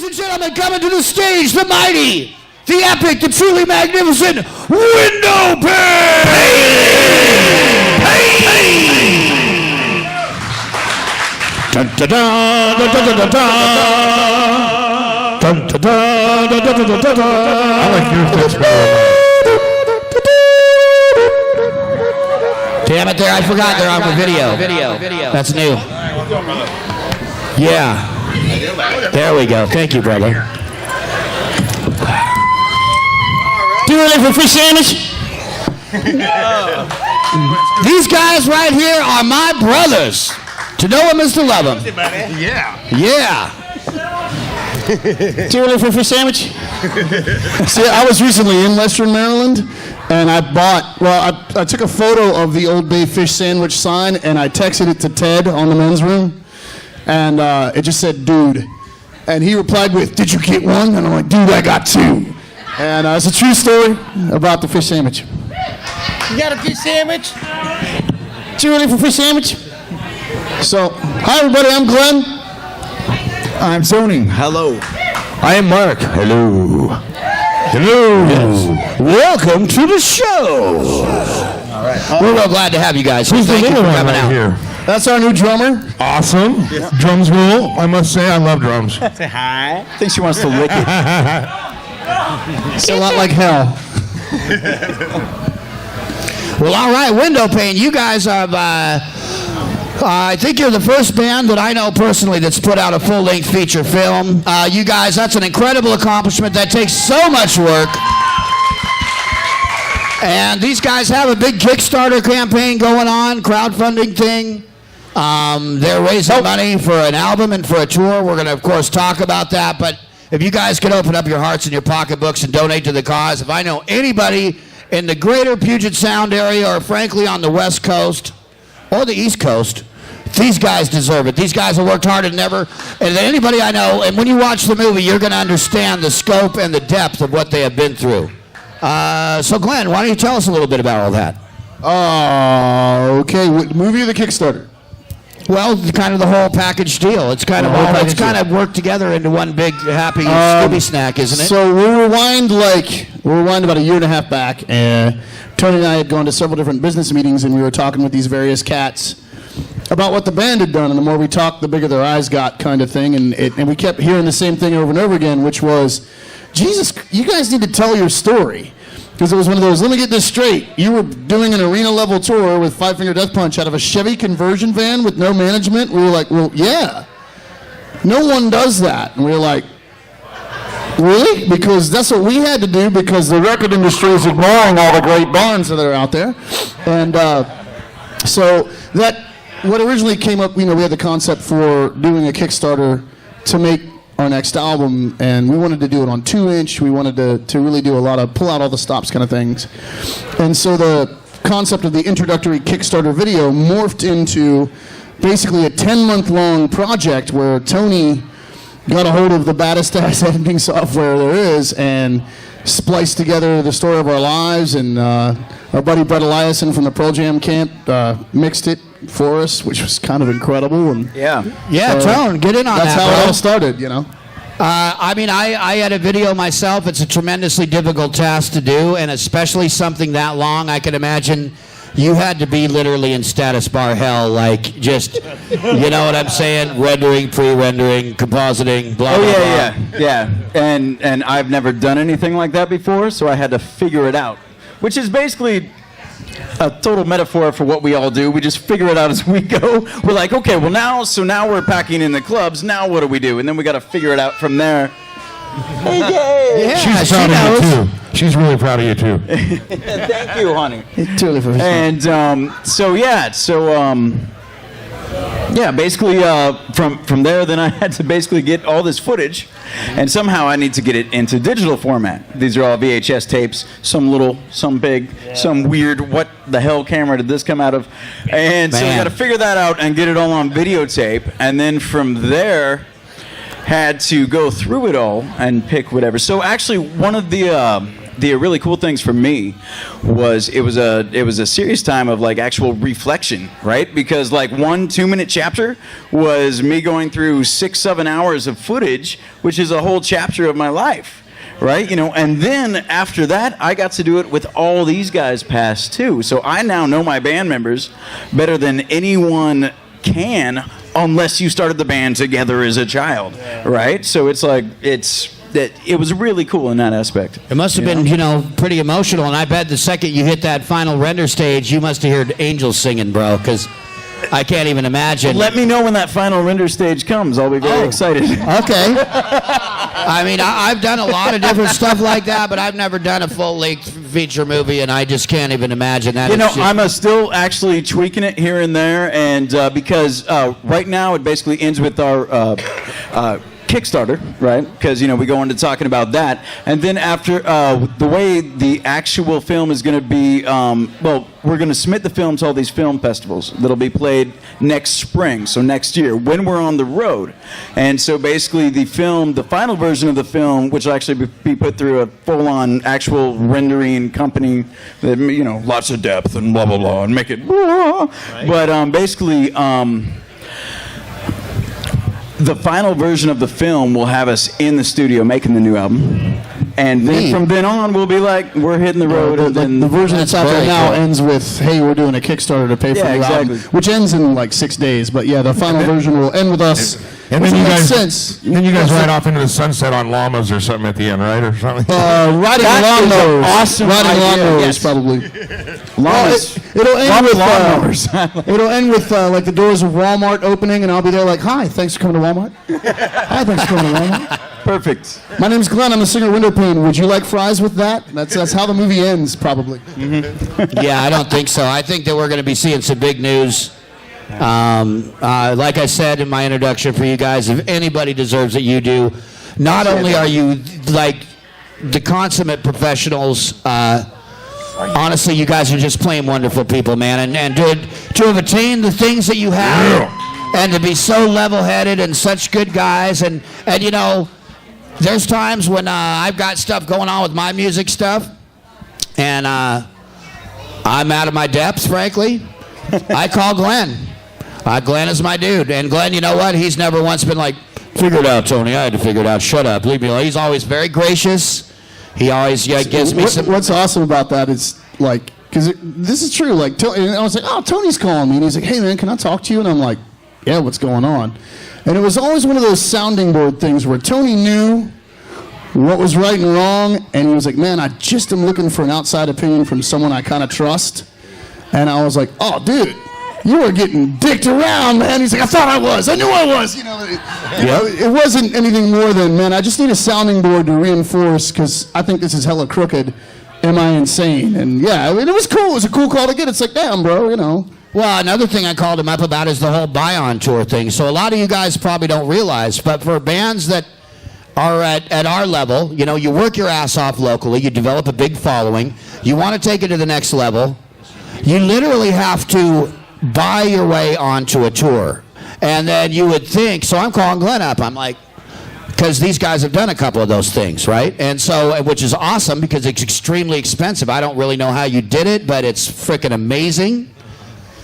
Ladies and gentlemen, coming to the stage, the mighty, the epic, the truly magnificent Window I like your fits better. Damn it, I forgot they're on the video. That's new. Yeah. There we go. Thank you, brother. Do you ready for fish sandwich? These guys right here are my brothers. To know them is to love them. Yeah. Yeah. Do you ready for a fish sandwich? See, I was recently in Western Maryland, and I took a photo of the Old Bay fish sandwich sign, and I texted it to Ted on the men's room, and it just said, dude. And he replied with, did you get one? And I'm like, dude, I got two. And it's a true story about the fish sandwich. You got a fish sandwich? You ready for fish sandwich? So, hi everybody, I'm Glenn. I'm Tony. Hello. I am Mark. Hello. Hello. Yes. Welcome to the show. All right. We're real glad to have you guys. Who's the Thank you little for one coming right out. here? That's our new drummer. Awesome. Yeah. Drums rule. I must say, I love drums. Say hi. I think she wants to lick it. It's a lot like hell. Well, all right, Window Pane, you guys are, I think you're the first band that I know personally that's put out a full-length feature film. You guys, that's an incredible accomplishment. That takes so much work. And these guys have a big Kickstarter campaign going on, crowdfunding thing. They're raising money for an album and for a tour. We're going to, of course, talk about that. But if you guys could open up your hearts and your pocketbooks and donate to the cause, if I know anybody in the greater Puget Sound area or, frankly, on the West Coast or the East Coast, these guys deserve it. These guys have worked harder than ever. And anybody I know, and when you watch the movie, you're going to understand the scope and the depth of what they have been through. So, Glenn, why don't you tell us a little bit about all that? Okay, movie or the Kickstarter? Well, kind of the whole package deal. It's kind of it's kind of worked together into one big happy Scooby snack, isn't it? So we'll rewind about a year and a half back. Tony and I had gone to several different business meetings, and we were talking with these various cats about what the band had done. And the more we talked, the bigger their eyes got, kind of thing. And we kept hearing the same thing over and over again, which was, Jesus, you guys need to tell your story. Because it was one of those, let me get this straight. You were doing an arena-level tour with Five Finger Death Punch out of a Chevy conversion van with no management. We were like, well, yeah. No one does that. And we were like, really? Because that's what we had to do because the record industry is ignoring all the great bands that are out there. And so what originally came up, we had the concept for doing a Kickstarter to make our next album, and we wanted to do it on 2-inch. We wanted to really do pull out all the stops kind of things. And so the concept of the introductory Kickstarter video morphed into basically a 10-month-long project where Tony got a hold of the baddest ass editing software there is and spliced together the story of our lives, and our buddy Brett Eliason from the Pearl Jam camp mixed it for us, which was kind of incredible. And Tone, get in on that. That's how it all started, I had a video myself. It's a tremendously difficult task to do, and especially something that long. I can imagine you had to be literally in status bar hell, like just, you know what I'm saying? Rendering, pre-rendering, compositing, blah, blah, blah. Yeah. And I've never done anything like that before, so I had to figure it out, which is basically a total metaphor for what we all do. We just figure it out as we go. We're like, okay, well now we're packing in the clubs. Now what do we do? And then we got to figure it out from there. Yeah, she's proud of you too. She's really proud of you too. Thank you, honey. And basically from there, then I had to basically get all this footage, and somehow I need to get it into digital format. These are all VHS tapes, some little, some big, some weird, what the hell camera did this come out of? And so I got to figure that out and get it all on videotape, and then from there, had to go through it all and pick whatever. So actually, one of the the really cool things for me was it was a serious time of like actual reflection, right? Because like 1 2-minute chapter was me going through 6-7 hours of footage, which is a whole chapter of my life. Right, and then after that, I got to do it with all these guys past too. So I now know my band members better than anyone can, unless you started the band together as a child, right? So it's like it was really cool in that aspect. It must have been, pretty emotional, and I bet the second you hit that final render stage, you must have heard angels singing, bro, because I can't even imagine. Let me know when that final render stage comes. I'll be very excited. Okay. I mean, I've done a lot of different stuff like that, but I've never done a full-length feature movie, and I just can't even imagine that. I'm still actually tweaking it here and there, and because right now it basically ends with our Kickstarter, right? Because we go into talking about that, and then after the way the actual film is going to be, we're going to submit the film to all these film festivals that'll be played next spring, so next year when we're on the road. And so basically the final version of the film, which will actually be put through a full-on actual rendering company that lots of depth and blah blah blah and make it blah. Right. But basically. The final version of the film will have us in the studio making the new album. And then from then on, we'll be like, we're hitting the road. The version that's out there now ends with, hey, we're doing a Kickstarter to pay for the album, which ends in like 6 days. But yeah, the final version will end with us. And then you guys ride off into the sunset on llamas or something at the end, right? Or something? Riding lawnmowers. Awesome. Riding lawnmowers, probably. Llamas. It'll end with like the doors of Walmart opening, and I'll be there like, hi, thanks for coming to Walmart. Hi, thanks for coming to Walmart. Perfect. My name's Glenn. I'm the singer of Windowpane. Would you like fries with that? That's how the movie ends, probably. Mm-hmm. Yeah, I don't think so. I think that we're going to be seeing some big news. Like I said in my introduction for you guys, if anybody deserves it, you do. Not only are you like the consummate professionals, honestly, you guys are just plain wonderful people, man. And to have attained the things that you have, and to be so level-headed and such good guys, and there's times when I've got stuff going on with my music stuff, and I'm out of my depths, frankly. I call Glenn. Glenn is my dude. And Glenn, you know what? He's never once been like, figure it out, Tony. I had to figure it out. Shut up. Leave me alone. He's always very gracious. He always gives me some... What's awesome about that is, like, because this is true. Like, and I was like, oh, Tony's calling me. And he's like, hey, man, can I talk to you? And I'm like, yeah, what's going on? And it was always one of those sounding board things where Tony knew what was right and wrong. And he was like, man, I just am looking for an outside opinion from someone I kind of trust. And I was like, oh, dude, you were getting dicked around, man. He's like, I thought I was. I knew I was. It wasn't anything more than, man, I just need a sounding board to reinforce because I think this is hella crooked. Am I insane? And yeah, I mean, it was cool. It was a cool call to get. It's like, damn, bro, Well, another thing I called him up about is the whole buy-on tour thing. So a lot of you guys probably don't realize, but for bands that are at our level, you work your ass off locally, you develop a big following, you want to take it to the next level, you literally have to buy your way onto a tour. And then you would think, so I'm calling Glenn up. I'm like, because these guys have done a couple of those things, right? And so, which is awesome because it's extremely expensive. I don't really know how you did it, but it's freaking amazing.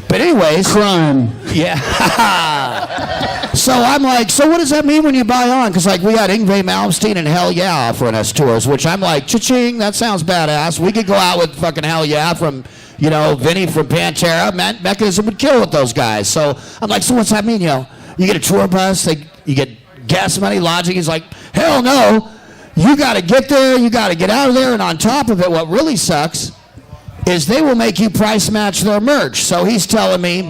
But anyways. Crime. Yeah. So I'm like, so what does that mean when you buy on? Because like we had Yngwie Malmsteen and Hell Yeah offering us tours, which I'm like, cha-ching, that sounds badass. We could go out with fucking Hell Yeah from... Vinny from Pantera, Mechanism would kill with those guys. So I'm like, so what's that mean? You get a tour bus, you get gas money, lodging. He's like, hell no. You got to get there, you got to get out of there. And on top of it, what really sucks is they will make you price match their merch. So he's telling me,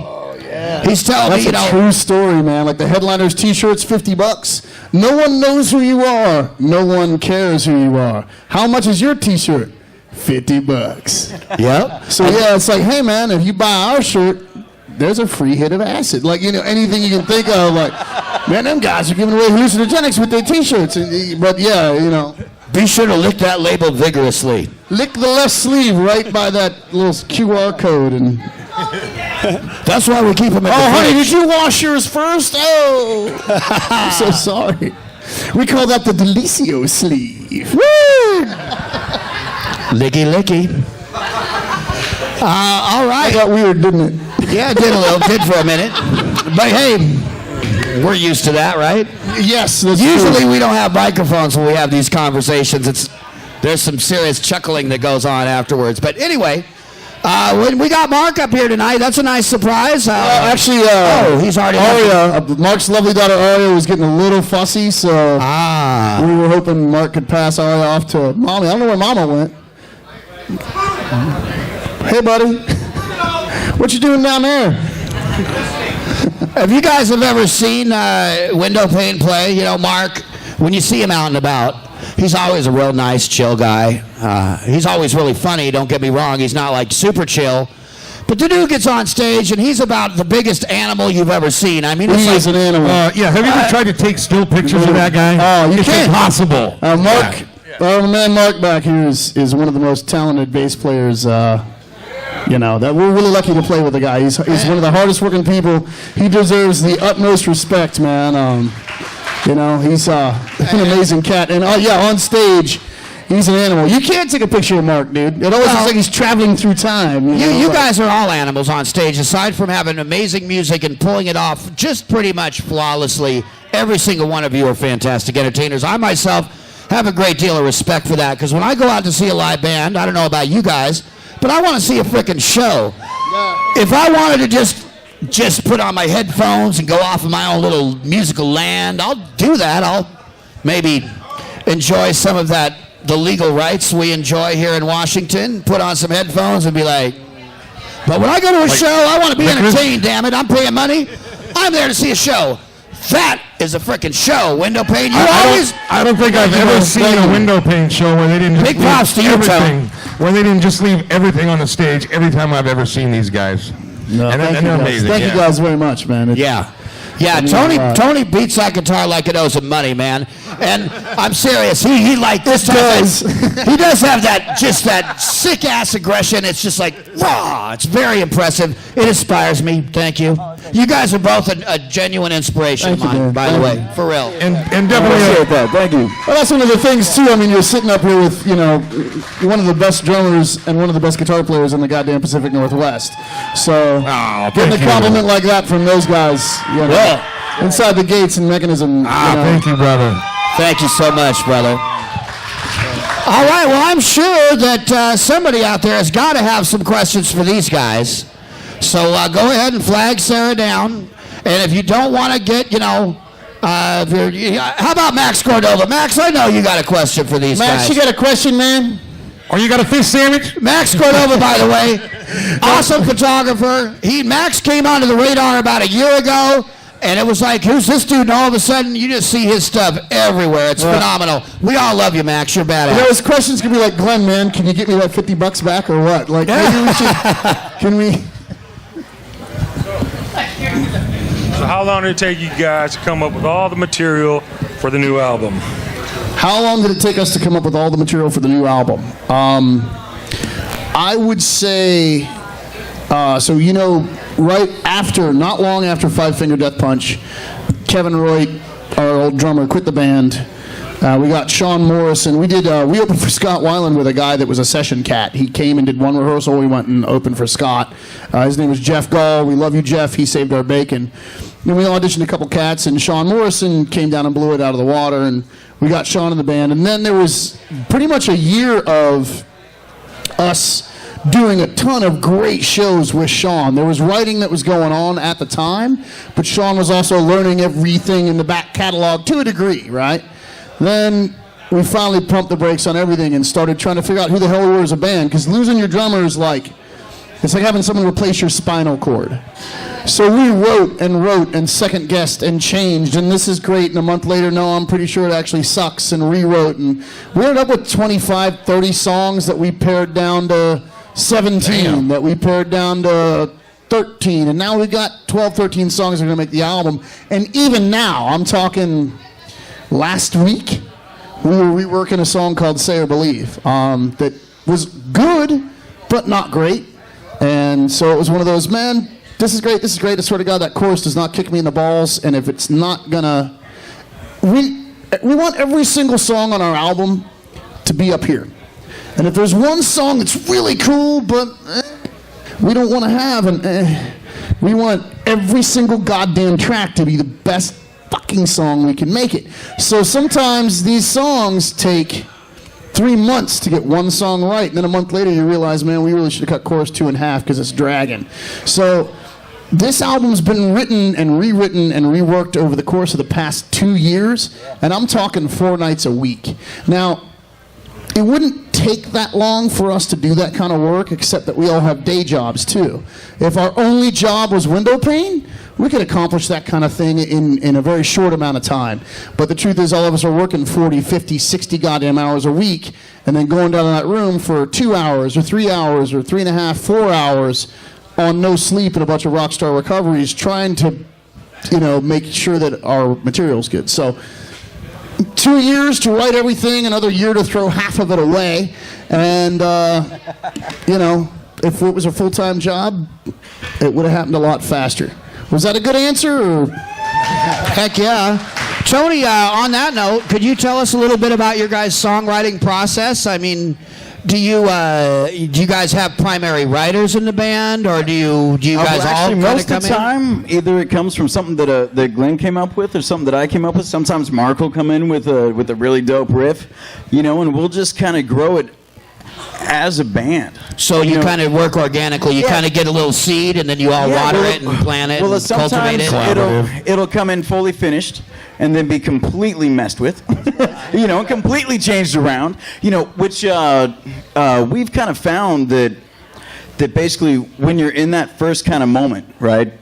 he's telling me, That's a true story, man. Like the headliner's t-shirt's $50. No one knows who you are. No one cares who you are. How much is your t-shirt? $50. Yep. So yeah, it's like, hey man, if you buy our shirt, there's a free hit of acid. Like, anything you can think of. Like, man, them guys are giving away hallucinogenics with their t-shirts. But yeah, be sure to lick that label vigorously. Lick the left sleeve right by that little QR code, and that's why we keep them. Honey, did you wash yours first? Oh, I'm so sorry. We call that the Delicio sleeve. Woo! Licky, licky. All right. That got weird, didn't it? Yeah, it did for a minute. But hey, we're used to that, right? Yes. That's Usually true. we don't have microphones when we have these conversations. There's some serious chuckling that goes on afterwards. But anyway, when we got Mark up here tonight, that's a nice surprise. Actually, he's already Aria, Mark's lovely daughter Aria was getting a little fussy, so we were hoping Mark could pass Aria off to Mommy. I don't know where Mama went. Hey, buddy. What you doing down there? If you guys have ever seen Windowpane play, you know, Mark, when you see him out and about, he's always a real nice, chill guy. He's always really funny, don't get me wrong. He's not like super chill. But the dude gets on stage, and he's about the biggest animal you've ever seen. I mean, it's He like, is an animal. Yeah, have you ever tried to take still pictures of that guy? Oh, you it's can't. impossible. Mark, the man Mark back here is one of the most talented bass players. That we're really lucky to play with the guy. He's one of the hardest working people. He deserves the utmost respect, man. He's an amazing cat. And on stage, he's an animal. You can't take a picture of Mark, dude. It always looks like he's traveling through time. You guys are all animals on stage, aside from having amazing music and pulling it off just pretty much flawlessly. Every single one of you are fantastic entertainers. I myself have a great deal of respect for that, because when I go out to see a live band, I don't know about you guys, but I want to see a freaking show. If I wanted to just put on my headphones and go off in my own little musical land, I'll do that. I'll maybe enjoy some of the legal rights we enjoy here in Washington, put on some headphones and be like, but when I go to a show, I want to be entertained, damn it. I'm paying money. I'm there to see a show. That is a freaking show, Windowpane. I don't think I've ever seen a Windowpane show where they didn't Big props to you, everything, where they didn't just leave everything on the stage every time I've ever seen these guys. No, and thank they're you guys. amazing. Thank you guys very much, man. Yeah, Tony beats that guitar like it owes him money, man. And I'm serious. He like this does. He does have that sick ass aggression. It's just like raw. It's very impressive. It inspires me. Thank you. You guys are both a genuine inspiration of mine, by the way, for real. And definitely that. Thank you. Well, that's one of the things too. I mean, you're sitting up here with one of the best drummers and one of the best guitar players in the goddamn Pacific Northwest. So getting a compliment like that from those guys, inside the gates and Mechanism. Thank you, brother. Thank you so much, brother. All right, well, I'm sure that somebody out there has got to have some questions for these guys. So go ahead and flag Sarah down. And if you don't want to get, how about Max Cordova? Max, I know you got a question for these guys. Max, you got a question, man? Or you got a fish sandwich? Max Cordova, by the way, awesome photographer. Max came onto the radar about a year ago. And it was like, who's this dude? And all of a sudden, you just see his stuff everywhere. It's phenomenal. We all love you, Max. You're badass. His questions could be like, Glenn, man, can you get me that $50 back or what? Like, maybe we should, can we? So how long did it take you guys to come up with all the material for the new album? How long did it take us to come up with all the material for the new album? I would say, right after, not long after Five Finger Death Punch, Kevin Roy, our old drummer, quit the band. We got Sean Morrison. We opened for Scott Weiland with a guy that was a session cat. He came and did one rehearsal. We went and opened for Scott. His name was Jeff Gall. We love you, Jeff. He saved our bacon. Then we auditioned a couple cats, and Sean Morrison came down and blew it out of the water, and we got Sean in the band. And then there was pretty much a year of us doing a ton of great shows with Sean. There was writing that was going on at the time, but Sean was also learning everything in the back catalog to a degree, right? Then we finally pumped the brakes on everything and started trying to figure out who the hell we were as a band, because losing your drummer is like, it's like having someone replace your spinal cord. So we wrote and second guessed and changed, and this is great, and a month later, no, I'm pretty sure it actually sucks, and rewrote, and we ended up with 25, 30 songs that we pared down to 17, that we pared down to 13, and now we got 12, 13 songs that are going to make the album. And even now, I'm talking last week, we were reworking a song called Say or Believe that was good, but not great. And so it was one of those, man, this is great, I swear to God, that chorus does not kick me in the balls, and if it's not gonna, we want every single song on our album to be up here. And if there's one song that's really cool, but we don't want to have we want every single goddamn track to be the best fucking song we can make it. So sometimes these songs take 3 months to get one song right, and then a month later you realize, man, we really should have cut chorus 2 in half because it's dragging. So this album's been written and rewritten and reworked over the course of the past 2 years, and I'm talking 4 nights a week. Now, it wouldn't take that long for us to do that kind of work, except that we all have day jobs too. If our only job was window pane, we could accomplish that kind of thing in a very short amount of time. But the truth is, all of us are working 40, 50, 60 goddamn hours a week, and then going down to that room for 2 hours or 3 hours or 3.5, 4 hours on no sleep and a bunch of rock star recoveries, trying to, make sure that our material's good. So 2 years to write everything, another year to throw half of it away, and if it was a full-time job, it would have happened a lot faster. Was that a good answer? Or? Heck yeah. Tony, on that note, could you tell us a little bit about your guys' songwriting process? I mean, do you guys have primary writers in the band, or do you guys all actually, kind most of of the come time, either it comes from something that Glenn came up with, or something that I came up with. Sometimes Mark will come in with a really dope riff, and we'll just kind of grow it as a band. So you kind of work organically. You kind of get a little seed, and then you all water it and plant it and cultivate it. It'll come in fully finished and then be completely messed with, completely changed around, which we've kind of found that basically when you're in that first kind of moment, right,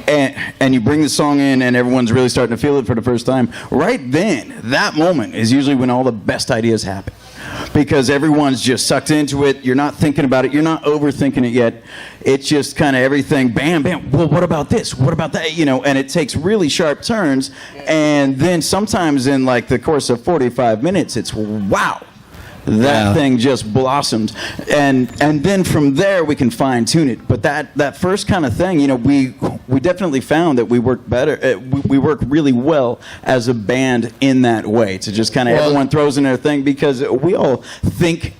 and you bring the song in and everyone's really starting to feel it for the first time, right then, that moment is usually when all the best ideas happen. Because everyone's just sucked into it. You're not thinking about it. You're not overthinking it yet. It's just kind of everything, bam, bam. Well, what about this? What about that? And it takes really sharp turns. And then sometimes in like the course of 45 minutes, it's wow. That thing just blossomed, and then from there we can fine tune it. But that first kind of thing, we definitely found that we work better. We work really well as a band in that way. To just kind of everyone throws in their thing, because we all think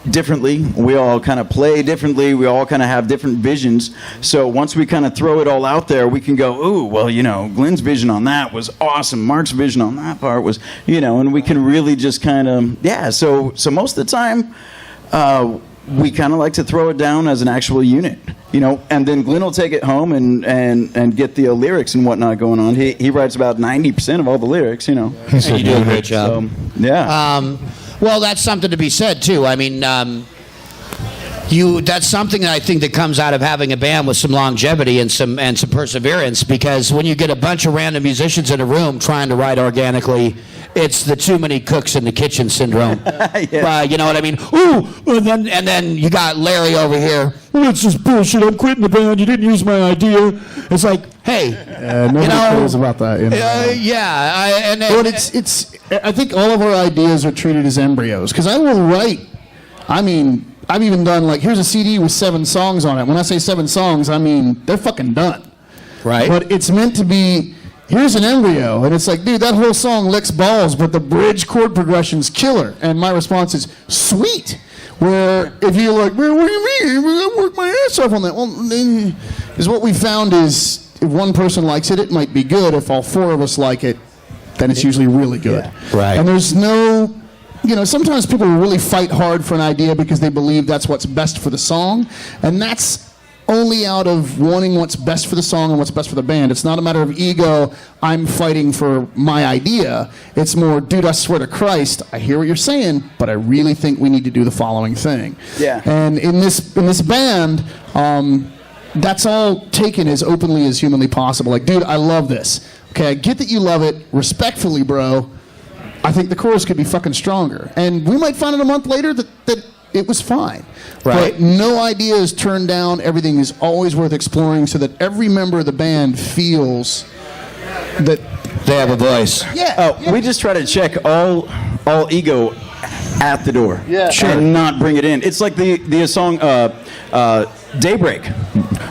differently. We all kind of play differently. We all kind of have different visions. So once we kind of throw it all out there, we can go, ooh, well, Glenn's vision on that was awesome. Mark's vision on that part was, and we can really just kind of, So most of the time, we kind of like to throw it down as an actual unit, and then Glenn will take it home and get the lyrics and whatnot going on. He writes about 90% of all the lyrics, He's so You do a great job. So, yeah. Well, that's something to be said too. I mean, that's something that I think that comes out of having a band with some longevity and some perseverance. Because when you get a bunch of random musicians in a room trying to write organically, it's the too many cooks in the kitchen syndrome. You know what I mean? Ooh, and then you got Larry over here. Oh, it's just bullshit. I'm quitting the band. You didn't use my idea. It's like, hey, nobody cares about that. But I think all of our ideas are treated as embryos, because I will write. I mean, I've even done here's a CD with 7 songs on it. When I say 7 songs, I mean they're fucking done. Right. But it's meant to be. Here's an embryo, and it's like, dude, that whole song licks balls, but the bridge chord progression's killer. And my response is, sweet. Where if you're like, man, what do you mean? I worked my ass off on that. Well, is what we found is if one person likes it, it might be good. If all 4 of us like it, then it's usually really good. Yeah. Right. And there's no, sometimes people really fight hard for an idea because they believe that's what's best for the song, and that's only out of wanting what's best for the song and what's best for the band. It's not a matter of ego, I'm fighting for my idea. It's more, dude, I swear to Christ, I hear what you're saying, but I really think we need to do the following thing. Yeah. And in this band, that's all taken as openly as humanly possible. Like, dude, I love this. Okay, I get that you love it. Respectfully, bro, I think the chorus could be fucking stronger. And we might find out a month later that it was fine. Right. But no idea is turned down. Everything is always worth exploring so that every member of the band feels that they have a voice. Yeah. We just try to check all ego at the door. Yeah. Sure. And not bring it in. It's like the song Daybreak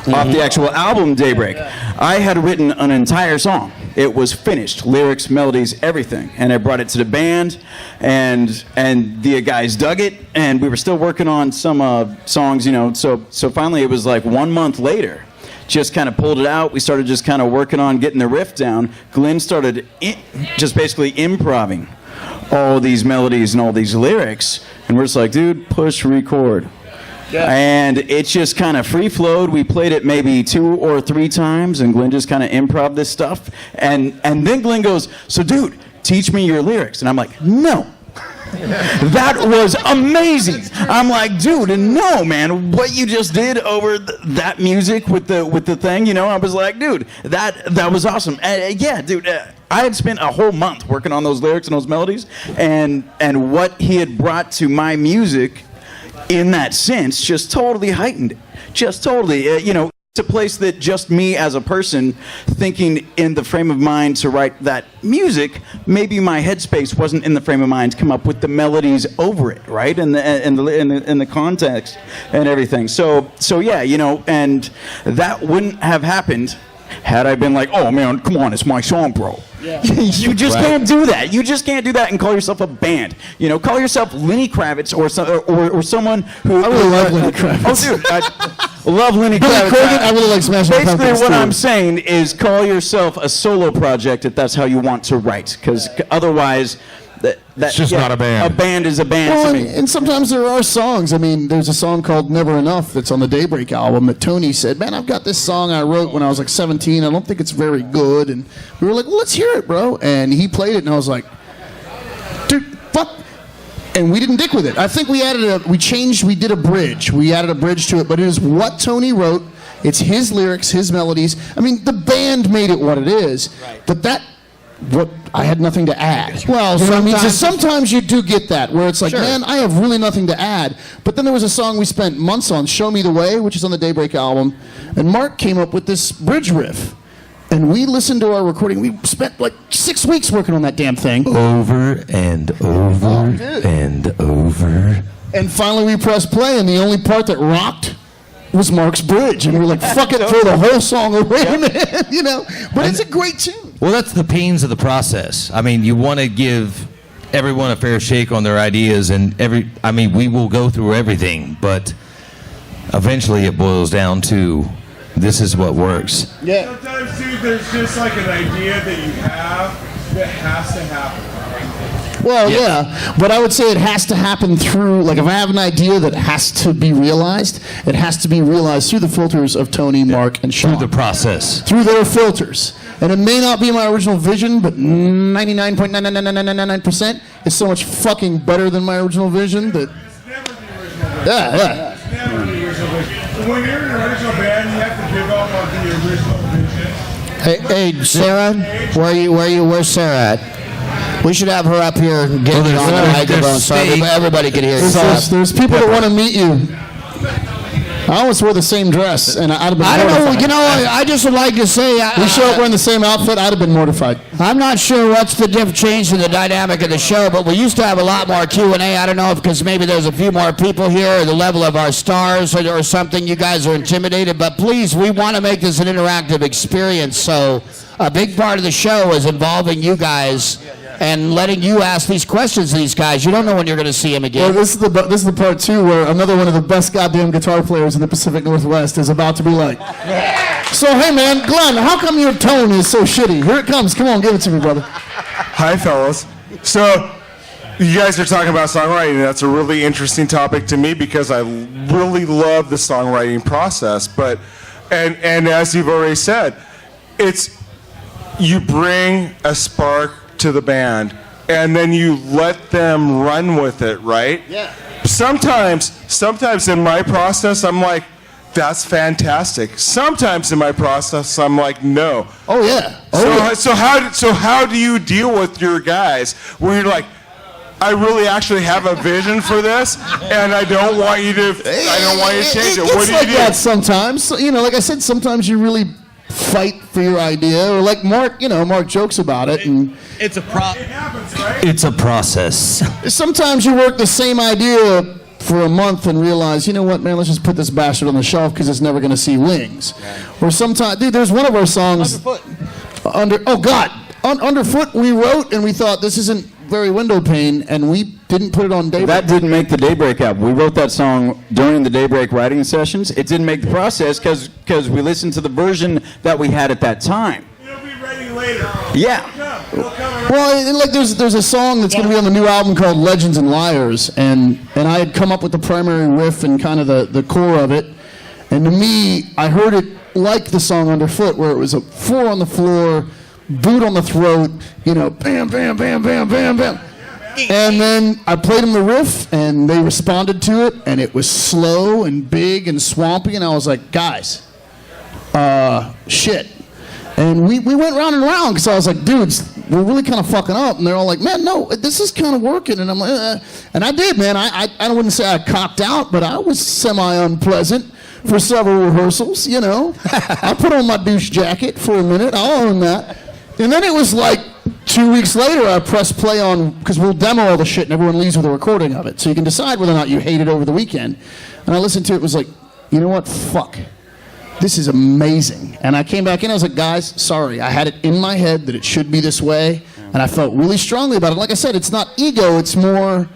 off the actual album Daybreak. I had written an entire song it was finished, lyrics, melodies, everything. And I brought it to the band, and the guys dug it, and we were still working on some songs, you know. So finally, it was like 1 month later. Just kind of pulled it out. We started just kind of working on getting the riff down. Glenn started just basically improvising all these melodies and all these lyrics, and we're just like, dude, push record. Yeah. And it just kind of free flowed. We played it maybe 2 or 3 times, and Glenn just kind of improv this stuff. And then Glenn goes, so dude, teach me your lyrics. And I'm like, no. That was amazing. I'm like, dude, no, man. What you just did over that music with the thing, you know, I was like, dude, that was awesome. Yeah, dude, I had spent a whole month working on those lyrics and those melodies, and what he had brought to my music in that sense just totally heightened it. Just totally, you know. It's a place that just me as a person thinking in the frame of mind to write that music, maybe my headspace wasn't in the frame of mind to come up with the melodies over it, right? And the context and everything. So yeah, you know, and that wouldn't have happened had I been like, oh man, come on, it's my song, bro. Yeah. You just can't do that. You just can't do that and call yourself a band. You know, call yourself Lenny Kravitz or someone who. I really love Lenny Kravitz. Oh, dude, I love Lenny Kravitz. I really like Smashing Pumpkins. Basically, what I'm saying is call yourself a solo project if that's how you want to write, because otherwise. It's just not a band. A band is a band Well, to me. and sometimes there are songs. I mean, there's a song called Never Enough that's on the Daybreak album that Tony said, man, I've got this song I wrote when I was like 17. I don't think it's very good. And we were like, well, let's hear it, bro. And he played it, and I was like, dude, fuck. And we didn't dick with it. I think we did a bridge. We added a bridge to it, but it is what Tony wrote. It's his lyrics, his melodies. I mean, the band made it what it is. Right. But I had nothing to add. Well, you know what I mean? So sometimes you do get that, where it's like, Sure. man, I have really nothing to add. But then there was a song we spent months on, Show Me the Way, which is on the Daybreak album, and Mark came up with this bridge riff. And we listened to our recording. We spent like 6 weeks working on that damn thing. Over and over and over. And finally we pressed play, and the only part that rocked was Mark's bridge. And we were like, fuck it, throw the whole song away, man. You know? But it's a great tune. Well, that's the pains of the process. I mean, you want to give everyone a fair shake on their ideas, and we will go through everything, but eventually it boils down to this is what works. Yeah. Sometimes, dude, there's just like an idea that you have that has to happen. Well, yeah, but I would say it has to happen through, like if I have an idea that has to be realized, it has to be realized through the filters of Tony, Mark, and Sean. Through the process. Through their filters. And it may not be my original vision, but 99.99999% is so much fucking better than my original vision that... It's never the original band. Yeah. It's never the original vision. When you're in an original band, you have to give up on the original vision. Hey, Sarah, where's Sarah at? We should have her up here getting on the microphone so everybody can hear you. There's people that want to meet you. I almost wore the same dress, and I'd have been mortified. I don't know, you know, I just would like to say... we show up wearing the same outfit, I'd have been mortified. I'm not sure what's the change in the dynamic of the show, but we used to have a lot more Q&A. I don't know if because maybe there's a few more people here, or the level of our stars, or something. You guys are intimidated, but please, we want to make this an interactive experience, so a big part of the show is involving you guys and letting you ask these questions to these guys. You don't know when you're going to see them again. Well, this is the part, too, where another one of the best goddamn guitar players in the Pacific Northwest is about to be like, so, hey, man, Glenn, how come your tone is so shitty? Here it comes. Come on, give it to me, brother. Hi, fellas. So, you guys are talking about songwriting. That's a really interesting topic to me because I really love the songwriting process. But, and as you've already said, it's you bring a spark to the band, and then you let them run with it, right? Yeah. Sometimes in my process, I'm like, that's fantastic. Sometimes in my process, I'm like, no. Oh, yeah. So how do you deal with your guys where you're like, I really actually have a vision for this, and I don't want you to change it. What do you do? That sometimes. You know, like I said, sometimes you really fight for your idea, or like Mark, Mark jokes about it, and It happens, right? It's a process. sometimes you work the same idea for a month and realize, you know what, man, let's just put this bastard on the shelf because it's never going to see wings. Or sometimes, dude, there's one of our songs. Underfoot we wrote, and we thought this isn't very window pane, and we didn't put it on Daybreak. That didn't make the Daybreak album. We wrote that song during the Daybreak writing sessions. It didn't make the process because we listened to the version that we had at that time. It'll be ready later. Yeah. It'll come. Well, like there's a song that's going to be on the new album called Legends and Liars, and I had come up with the primary riff and kind of the core of it, and to me, I heard it like the song Underfoot, where it was a 4 on the floor, boot on the throat, bam, bam, bam, bam, bam, bam. And then I played them the riff, and they responded to it, and it was slow and big and swampy, and I was like, guys, shit. And we went round and round, because I was like, dudes, we're really kind of fucking up. And they're all like, man, no, this is kind of working. And I'm like, And I did, man. I wouldn't say I cocked out, but I was semi-unpleasant for several rehearsals, I put on my douche jacket for a minute. I'll own that. And then it was like 2 weeks later, I pressed play on, because we'll demo all the shit and everyone leaves with a recording of it. So you can decide whether or not you hate it over the weekend. And I listened to it, was like, you know what, fuck. This is amazing. And I came back in, I was like, guys, sorry. I had it in my head that it should be this way. And I felt really strongly about it. Like I said, it's not ego, it's more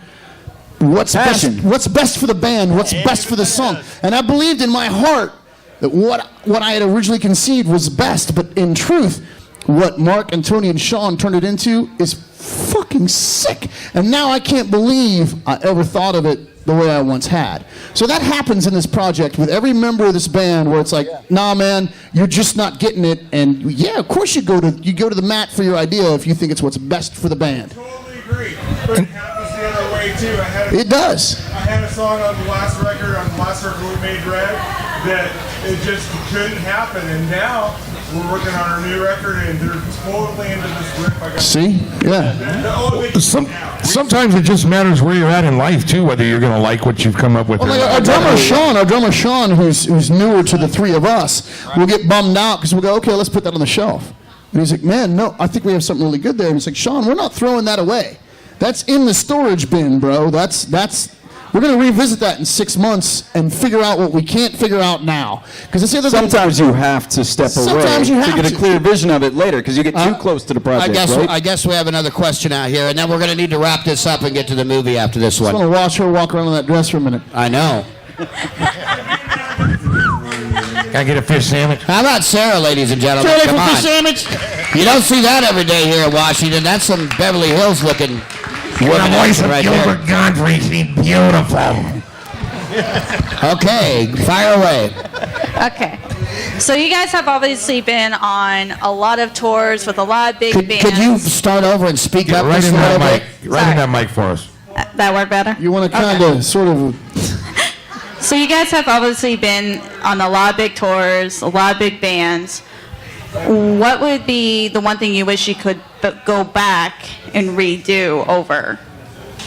what's best for the band, what's best for the song. And I believed in my heart that what I had originally conceived was best. But in truth, what Mark and Tony and Sean turned it into is fucking sick. And now I can't believe I ever thought of it the way I once had. So that happens in this project with every member of this band, where it's like, nah, man, you're just not getting it. And yeah, of course you go to the mat for your idea if you think it's what's best for the band. Totally agree. But it happens the other way too. It does. I had a song on the last record, we made Red, that it just couldn't happen. And now we're working on our new record, and they're totally into this riff. See? Yeah. Sometimes it just matters where you're at in life too, whether you're going to like what you've come up with. Well, like our drummer Sean, who's newer to the three of us, will get bummed out because we'll go, okay, let's put that on the shelf. And he's like, man, no, I think we have something really good there. And he's like, Sean, we're not throwing that away. That's in the storage bin, bro. We're going to revisit that in 6 months and figure out what we can't figure out now. Because sometimes you have to step away to get a clear vision of it later, because you get too close to the project. I guess we have another question out here, and then we're going to need to wrap this up and get to the movie after this one. I just want to watch her walk around in that dress for a minute. I know. Can I get a fish sandwich? How about Sarah, ladies and gentlemen? Sarah, Come on. fish sandwich. You don't see that every day here in Washington. That's some Beverly Hills looking. The voice of Gilbert Godfrey, she's beautiful. Okay, fire away. Okay. So you guys have obviously been on a lot of tours with a lot of big bands. Could you start over and speak up Right just in a little that bit? mic. Right in that mic for us. That work better? You want to kind of sort of... So you guys have obviously been on a lot of big tours, a lot of big bands. What would be the one thing you wish you could go back and redo over?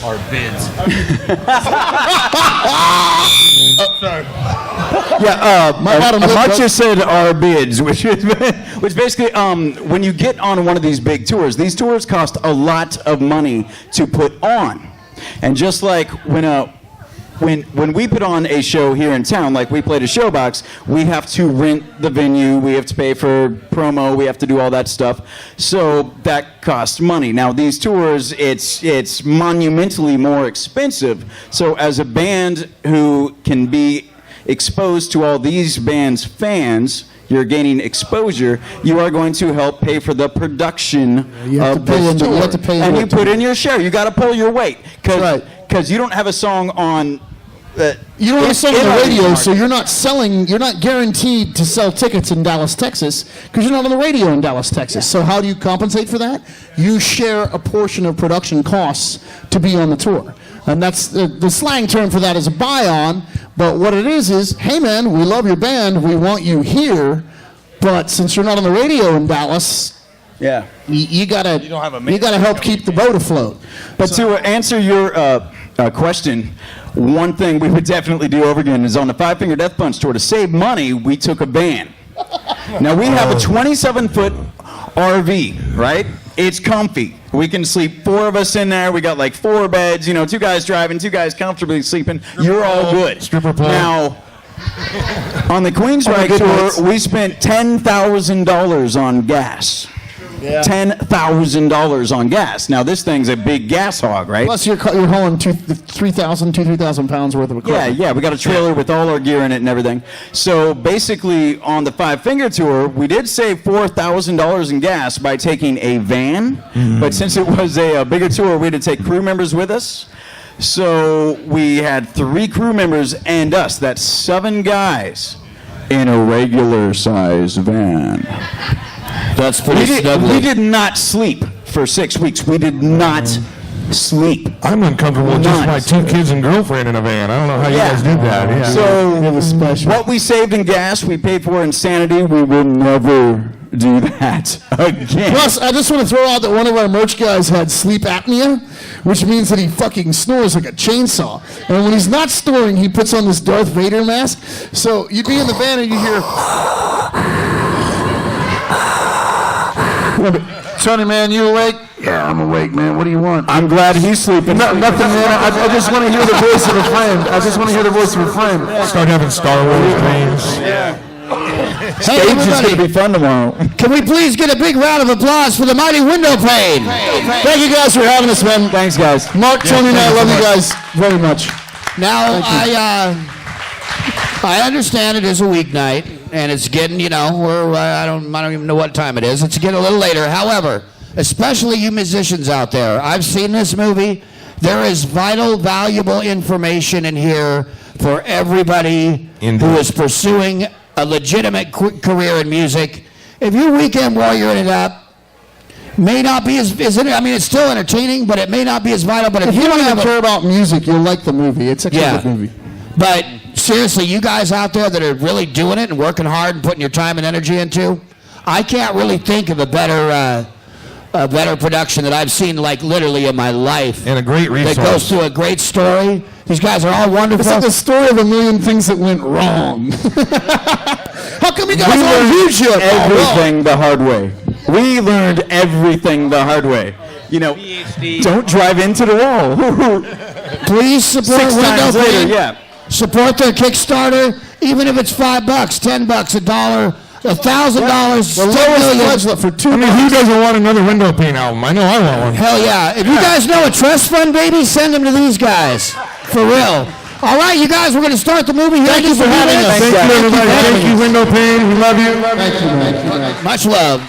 Our bids. Mark just said our bids, which basically, when you get on one of these big tours, these tours cost a lot of money to put on. And just like when we put on a show here in town, like we played a Showbox, we have to rent the venue, we have to pay for promo, we have to do all that stuff. So that costs money. Now these tours, it's monumentally more expensive. So as a band who can be exposed to all these bands' fans, you're gaining exposure, you are going to help pay for the production of this tour. And you put in your share. You got to pull your weight. Because you don't have a song on... you don't have a song on the radio, so you're not guaranteed to sell tickets in Dallas, Texas, because you're not on the radio in Dallas, Texas. So how do you compensate for that? You share a portion of production costs to be on the tour. And that's the slang term for that is a buy-on. But what it is, hey man, we love your band, we want you here, but since you're not on the radio in Dallas, you gotta help keep the boat afloat. But to answer your question, one thing we would definitely do over again is on the Five Finger Death Punch tour, to save money, we took a van. Now we have a 27-foot RV, right? It's comfy. We can sleep 4 of us in there. We got like 4 beds, 2 guys driving, 2 guys comfortably sleeping. You're all good. Stripper pole. Now, on the Queensryche tour, we spent $10,000 on gas. $10,000 on gas. Now this thing's a big gas hog, right? Plus, you're hauling 3,000 pounds worth of equipment. Yeah, we got a trailer with all our gear in it and everything. So basically, on the Five Finger Tour, we did save $4,000 in gas by taking a van. But since it was a bigger tour, we had to take crew members with us. So we had 3 crew members and us. That's 7 guys in a regular size van. That's pretty We snuggly. did not sleep for 6 weeks. We did not sleep. I'm uncomfortable with just my Nuts. 2 kids and girlfriend in a van. I don't know how you guys did that. Yeah. So It was special. what we saved in gas, we paid for in sanity. We will never do that again. Plus, I just want to throw out that one of our merch guys had sleep apnea, which means that he fucking snores like a chainsaw. And when he's not snoring, he puts on this Darth Vader mask. So you'd be in the van and you hear, Tony, man, you awake? Yeah, I'm awake, man. What do you want? I'm glad he's sleeping. Nothing, man. I just want to hear the voice of a friend. I just want to hear the voice of a friend. Start having Star Wars dreams. Hey, Stage is going to everybody, be fun tomorrow. can we please get a big round of applause for the mighty window pane? Thank you guys for having us, man. Thanks, guys. Mark, Tony, and I love you guys very much. Now, I understand it is a weeknight, and it's getting, I don't even know what time it is. It's getting a little later. However, especially you musicians out there, I've seen this movie. There is vital, valuable information in here for everybody Indeed. who is pursuing a legitimate career in music. If your weekend warrioring it up may not be as it's still entertaining, but it may not be as vital. But If you don't even care about music, you'll like the movie. It's actually a good movie. But seriously, you guys out there that are really doing it and working hard and putting your time and energy into, I can't really think of a better production that I've seen, like, literally in my life. And a great resource. That goes through a great story. These guys are all wonderful. It's like the story of a million things that went wrong. How come you guys aren't huge yet? Everything the hard way. We learned everything the hard way. Don't drive into the wall. Please support 6 Window times later, Pane. yeah. Support their Kickstarter, even if it's $5, $10, $1, $1,000. The lowest pledge for $2. I mean, who doesn't want another window pane album? I know I want one. Hell yeah. If you guys know a trust fund, baby, send them to these guys. For real. All right, you guys, we're going to start the movie here. Thank you for having us. Thank you, everybody. Thank you, window pane. We love you. Thank you, man. Much love.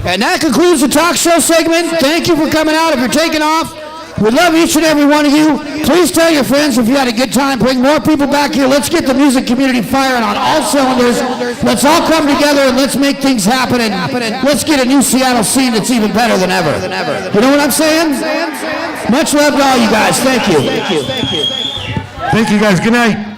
And that concludes the talk show segment. Thank you for coming out. If you're taking off, we love each and every one of you. Please tell your friends if you had a good time. Bring more people back here. Let's get the music community firing on all cylinders. Let's all come together and let's make things happen. And let's get a new Seattle scene that's even better than ever. You know what I'm saying? Much love to all you guys. Thank you. Thank you, guys. Good night.